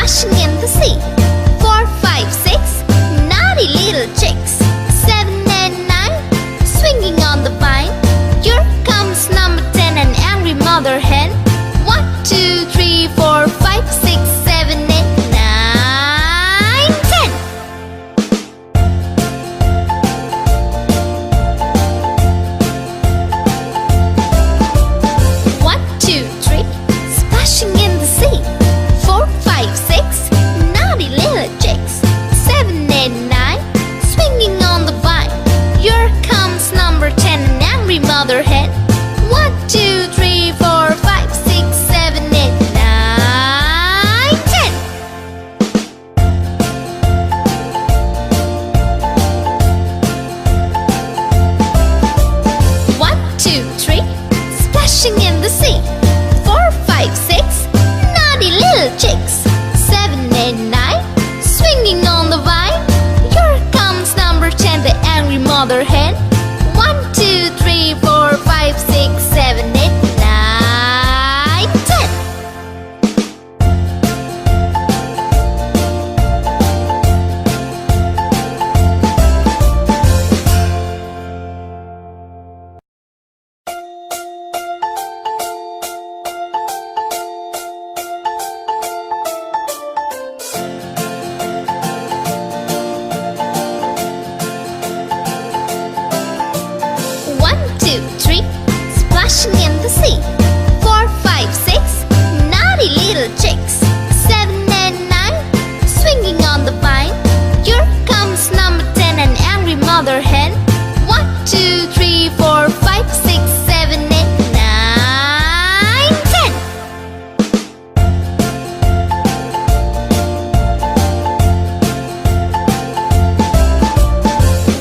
splashing in the sea. 4, 5, 6, naughty little chicks. 7 and 9, swinging on the vine. Here comes number 10, an angry mother hen. 1, 2, 3, 4, 5, 6, 7, 8, 9, 10. 1, 2, 3, splashing in the sea. 4, 5, 6, naughty little chicks. 7, 8, 9, swinging on the vine. Here comes number 10, an angry mother hen. 1, 2, 3, 4, 5, 6, 7, 8, 9, 10. 1, 2, 3, splashing in the sea. 4, 5, 6, naughty little chicks. 7, 8, 9, swinging on the vine. Here comes number 10, the angry mother hen. 1, 2, 3, 4, 5, 6, 7, 8, 9, 10. 1, 2, 3, splashing in the sea. 4, 5, 6, naughty little chicks. 7 and 9, swinging on the vine. Here comes number 10, an angry mother hen. 1, 2, 3, 4, 5, 6, 7, 8, 9, 10.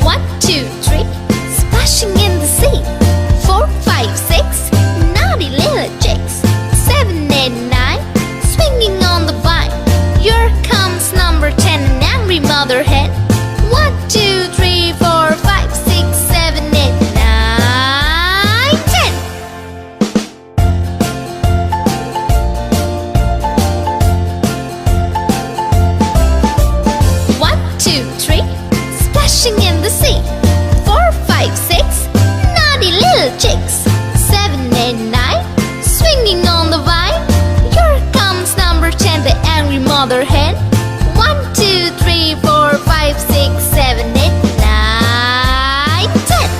1, 2, 3, splashing in the sea. 4, 5, 6, naughty little chicks. 7, 8, 9, swinging on the vine. Here comes number 10, an angry mother hen. 1, 2, 3, 4, 5, 6, 7, 8, 9, 10. 1, 2, 3, splashing in the sea. 4, 5, 6, naughty little chicks. 7, 8, 9, swinging on the vine. Here comes number 10, the angry mother hen. 1, 2, 3, 4, 5, 6, 7, 8, 9, 10.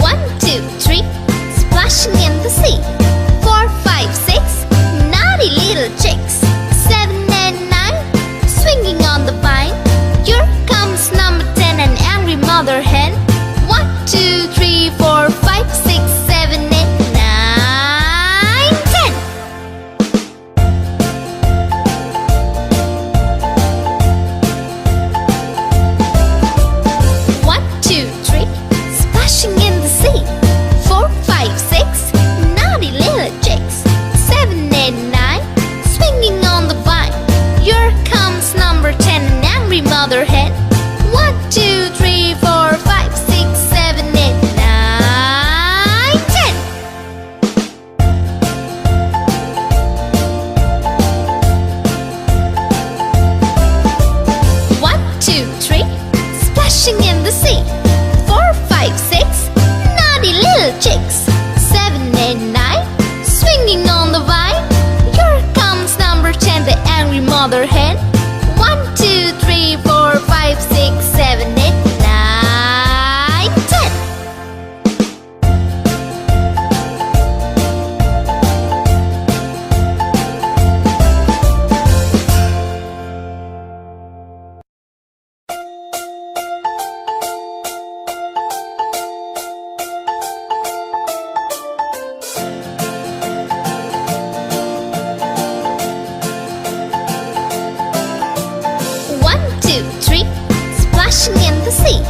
1, 2, 3, splashing in the sea. 4, 5, 6, naughty little chicks. 7 and 9, swinging on the vine. Here comes number 10, an angry mother hen. 1, 2, 3, 4, 5, 6, 7, 8, 9, 10. 1, 2, 3, splashing in the sea. 4, 5, 6, naughty little chicks. 7, 8, 9, swinging on the vine. Here comes number 10, an angry mother hen. 1, 2, 3, 4, 5, 6, 7, 8, 9, 10. 1, 2, 3, splashing in the sea. 4, 5, 6, naughty little chicks. 7, 8, 9, swinging on the vine. Here comes number 10, the angry mother hen. 1, 2, 3, 4, 5, 6, 7, 8, 9, 10. 1, 2, 3, splashing in the sea.